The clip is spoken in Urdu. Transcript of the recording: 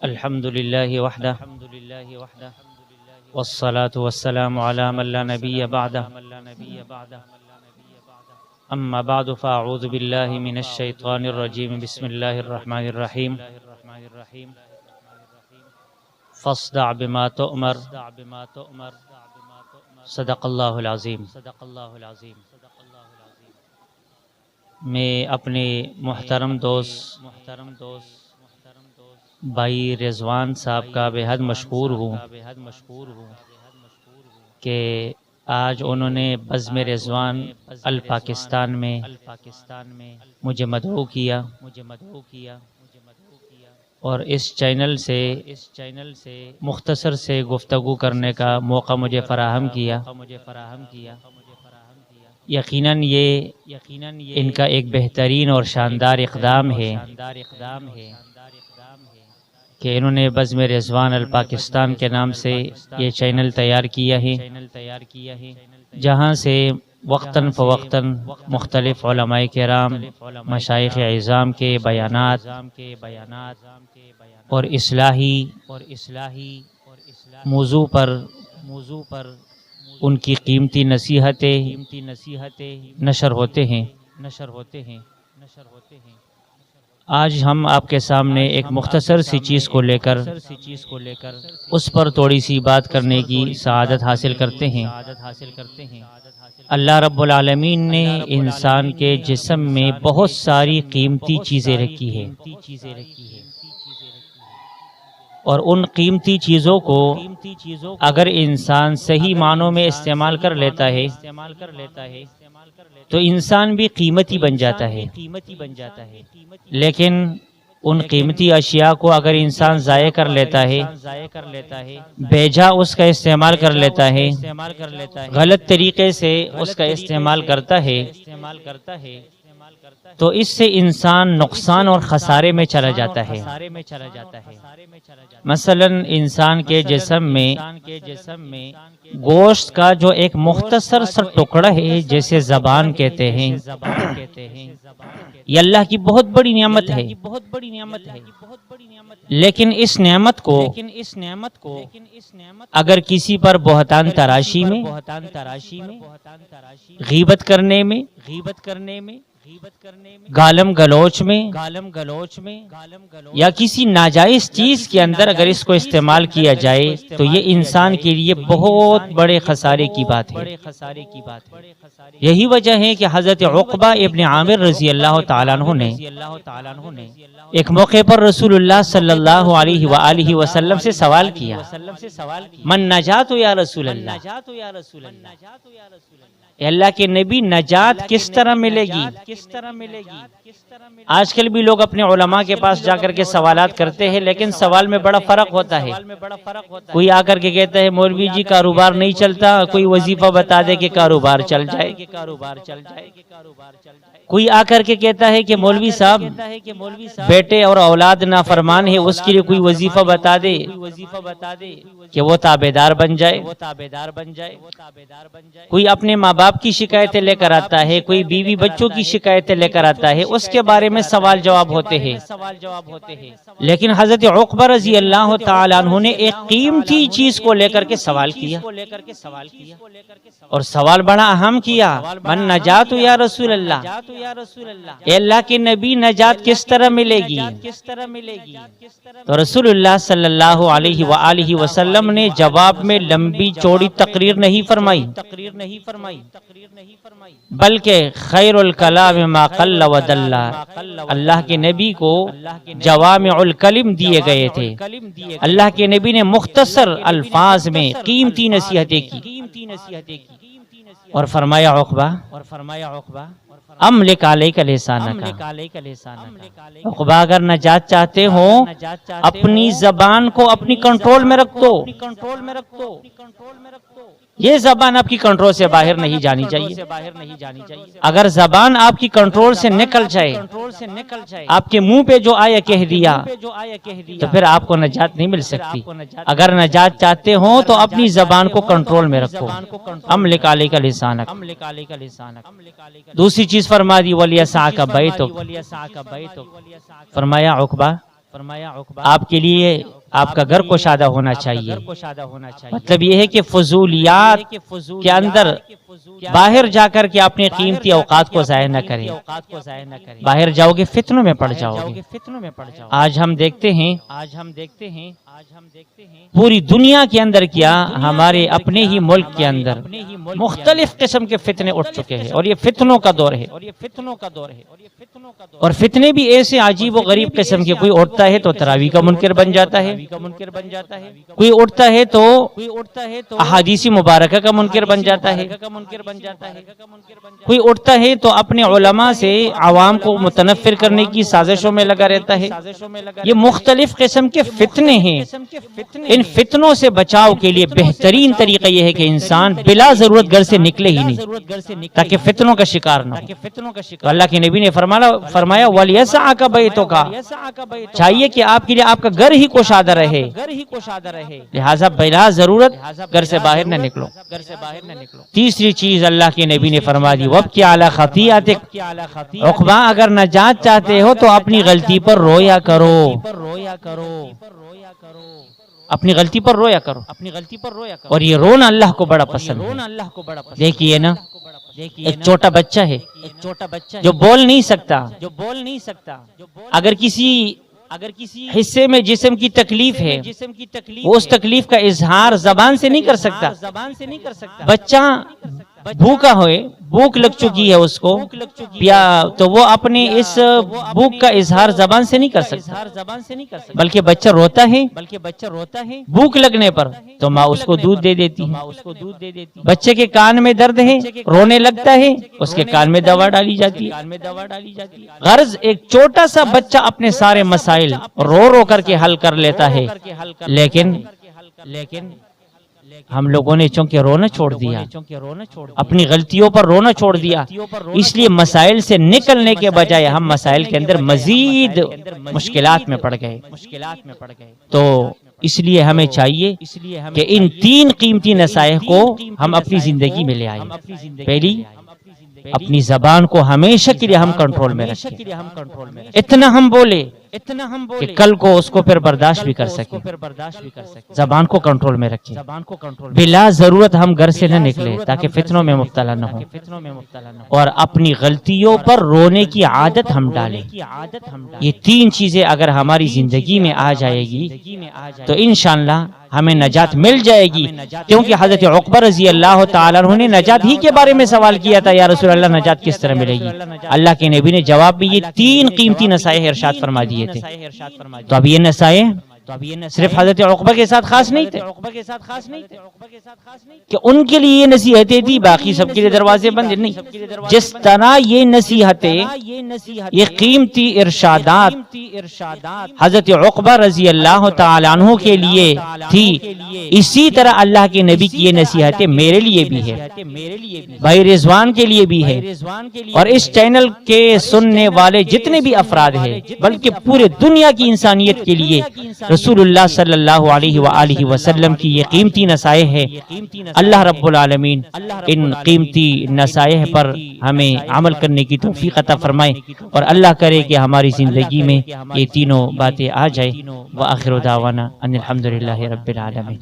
الحمد لله وحده والصلاة والسلام على من لا نبي بعده أما بعد فأعوذ بالله من الشيطان الرجيم بسم الله الرحمن الرحيم فاصدع بما تؤمر صدق اللہ العظیم۔ میں اپنے محترم دوست بھائی رضوان صاحب کا بے حد مشکور ہوں کہ آج انہوں نے بزم رضوان الپاکستان میں مجھے مدعو کیا اور اس چینل سے مختصر سے گفتگو کرنے کا موقع مجھے فراہم کیا۔ یقیناً یہ ان کا ایک بہترین اور شاندار اقدام ہے کہ انہوں نے بزم رضوان الپاکستان کے نام سے یہ چینل تیار کیا ہے، جہاں سے وقتاً فوقتاً مختلف علماء کرام، مشائخ اعظام کے بیانات اور اصلاحی موضوع پر ان کی قیمتی نصیحتیں نشر ہوتے ہیں۔ آج ہم آپ کے سامنے ایک مختصر سی چیز کو لے کر اس پر تھوڑی سی بات کرنے کی سعادت حاصل کرتے ہیں۔ اللہ رب العالمین نے انسان کے جسم میں بہت ساری قیمتی چیزیں رکھی ہیں، اور ان قیمتی چیزوں کو اگر انسان صحیح معنوں میں استعمال کر لیتا ہے تو انسان بھی قیمتی بن جاتا ہے، لیکن ان قیمتی اشیاء کو اگر انسان ضائع کر لیتا ہے، بے جا اس کا استعمال کر لیتا ہے، غلط طریقے سے اس کا استعمال کرتا ہے، تو اس سے انسان نقصان اور خسارے میں چلا جاتا ہے۔ مثلا انسان کے جسم میں گوشت کا جو ایک مختصر سا ٹکڑا ہے جسے زبان کہتے ہیں، یہ اللہ کی بہت بڑی نعمت ہے، لیکن اس نعمت کو اگر کسی پر بہتان تراشی میں، غیبت کرنے میں، گالم گلوچ میں یا کسی ناجائز چیز کے اندر اگر اس کو استعمال کیا جائے تو یہ انسان کے لیے بہت بڑے خسارے کی بات ہے۔ یہی وجہ ہے کہ حضرت عقبہ ابن عامر رضی اللہ تعالیٰ عنہ نے ایک موقع پر رسول اللہ صلی اللہ علیہ وآلہ وسلم سے سوال کیا، من نجات یا رسول اللہ، اے اللہ کے نبی نجات کس طرح ملے گی؟ آج کل بھی لوگ اپنے علماء کے پاس جا کر کے سوالات کرتے ہیں، لیکن سوال میں بڑا فرق ہوتا ہے۔ کوئی آ کر کے کہتا ہے مولوی جی کاروبار نہیں چلتا، کوئی وظیفہ بتا دے کہ کاروبار چل جائے۔ کوئی آ کر کے کہتا ہے کہ مولوی صاحب بیٹے اور اولاد نافرمان ہے، اس کے لیے کوئی وظیفہ بتا دے کہ وہ تابعدار بن جائے۔ کوئی اپنے ماں باپ کی شکایتیں لے کر آتا ہے، کوئی بیوی بچوں کی شکایتیں لے کر آتا ہے، اس کے بارے میں سوال جواب ہوتے ہیں۔ لیکن حضرت عقبہ رضی اللہ تعالیٰ عنہ نے ایک قیمتی چیز کو لے کر کے سوال کیا، اور سوال بڑا اہم کیا، من نجات یا رسول اللہ، اے اللہ کے نبی نجات کس طرح ملے گی؟ تو رسول اللہ صلی اللہ علیہ وآلہ وسلم نے جواب میں لمبی چوڑی تقریر نہیں فرمائی، بلکہ خیر الکلام ما قل و دل، اللہ کے نبی کو جوامع الکلم دیے گئے تھے۔ اللہ کے نبی نے مختصر الفاظ میں قیمتی نصیحتیں کی اور فرمایا عقبہ املک علیک لسانک، عقبہ اگر نجات چاہتے ہو اپنی زبان کو اپنی کنٹرول میں رکھ دو۔ یہ زبان آپ کی کنٹرول سے باہر نہیں جانی چاہیے۔ اگر زبان آپ کی کنٹرول سے نکل جائے، آپ کے منہ پہ جو آیا کہہ دیا، تو پھر آپ کو نجات نہیں مل سکتی۔ اگر نجات چاہتے ہو تو اپنی زبان کو کنٹرول میں رکھو۔ املک علیک لسانک۔ دوسری چیز فرما دی ولیسعک بیتک، فرمایا عقبہ آپ کے لیے آپ کا گھر کشادہ ہونا چاہیے۔ مطلب یہ ہے کہ فضولیات کے اندر باہر جا کر کے اپنے قیمتی اوقات کو ضائع نہ کریں۔ باہر جاؤ گے فتنوں میں پڑ جاؤ گے۔ آج ہم دیکھتے ہیں پوری دنیا کے اندر کیا ہمارے اپنے ہی ملک کے اندر مختلف قسم کے فتنے اٹھ چکے ہیں، اور یہ فتنوں کا دور ہے۔ اور فتنے بھی ایسے عجیب و غریب قسم کے، کوئی اٹھتا ہے تو تراویح کا منکر بن جاتا ہے، کوئی اٹھتا ہے تو احادیث مبارکہ کا منکر بن جاتا ہے، کوئی اٹھتا ہے تو اپنے علماء سے عوام کو متنفر کرنے کی سازشوں میں لگا رہتا ہے۔ یہ مختلف قسم کے فتنے ہیں۔ ان فتنوں سے بچاؤ کے لیے بہترین طریقہ یہ ہے کہ انسان بلا ضرورت گھر سے نکلے ہی نہیں، تاکہ فتنوں کا شکار نہ ہو۔ اللہ کے نبی نے فرمایا وَلْيَسْعَكَ بَيْتُكَ، چاہیے کہ آپ کے لیے آپ کا گھر ہی کشادہ رہے، لہذا بلا ضرورت گھر سے باہر نہ نکلو۔ تیسری چیز اللہ کے نبی نے فرما دی وَابْكِ عَلَى خَطِيئَتِكَ، عقبہ اگر نجات چاہتے ہو تو اپنی غلطی پر رویا کرو، اپنی غلطی پر رویا کرو، اور یہ رونا اللہ کو بڑا پسند ہے۔ دیکھیے نا، ایک چھوٹا بچہ ہے جو بول نہیں سکتا، اگر کسی حصے میں جسم کی تکلیف ہے وہ اس تکلیف کا اظہار زبان سے نہیں کر سکتا۔ بچہ بھوکا ہوئے، بھوک لگ چکی ہے اس کو، یا تو وہ اپنے اس بھوک کا اظہار زبان سے نہیں کر سکتا، بلکہ بچہ روتا ہے بھوک لگنے پر تو ماں اس کو دودھ دے دیتی ہے۔ بچے کے کان میں درد ہے، رونے لگتا ہے، اس کے کان میں دوا ڈالی جاتی ہے۔ غرض ایک چھوٹا سا بچہ اپنے سارے مسائل رو رو کر کے حل کر لیتا ہے، لیکن ہم لوگوں نے چونکہ رونا چھوڑ دیا، اپنی غلطیوں پر رونا چھوڑ دیا، اس لیے مسائل سے نکلنے کے بجائے ہم مسائل کے اندر مزید مشکلات میں پڑ گئے۔ تو اس لیے ہمیں چاہیے کہ ان تین قیمتی نصائح کو ہم اپنی زندگی میں لے آئیں۔ پہلی، اپنی زبان کو ہمیشہ کے لیے ہم کنٹرول میں رکھیں، اتنا ہم بولے کہ کل کو اس کو پھر برداشت بھی کر سکیں۔ زبان کو کنٹرول میں رکھیں، بلا ضرورت ہم گھر سے نہ نکلے تاکہ فتنوں میں مبتلا نہ ہو، اور اپنی غلطیوں پر رونے کی عادت ہم ڈالیں۔ یہ تین چیزیں اگر ہماری زندگی میں آ جائے گی تو انشاءاللہ ہمیں نجات مل جائے گی، کیونکہ حضرت عقبہ رضی اللہ تعالیٰ عنہ نے نجات ہی کے بارے میں سوال کیا تھا، یا رسول اللہ نجات کس طرح ملے گی؟ اللہ کے نبی نے جواب میں یہ تین قیمتی نصائح ارشاد فرما دیے تھے۔ تو اب یہ نصائح صرف حضرت عقبہ کے ساتھ خاص نہیں تھے کہ ان کے لیے یہ نصیحتیں تھی باقی سب کے لیے دروازے بند نہیں، جس طرح یہ نصیحتیں، یہ قیمتی ارشادات حضرت عقبہ رضی اللہ تعالیٰ عنہ کے لیے تھی، اسی طرح اللہ کے نبی کی یہ نصیحتیں میرے لیے بھی ہے، بھائی رضوان کے لیے بھی ہے، اور اس چینل کے سننے والے جتنے بھی افراد ہیں، بلکہ پورے دنیا کی انسانیت کے لیے رسول اللہ صلی اللہ علیہ وآلہ وسلم کی یہ قیمتی نصائح ہے۔ اللہ رب العالمین ان قیمتی نصائح پر ہمیں عمل کرنے کی توفیق عطا فرمائے، اور اللہ کرے کہ ہماری زندگی میں یہ تینوں باتیں آ جائے۔ وآخر دعوانا ان الحمدللہ رب العالمین۔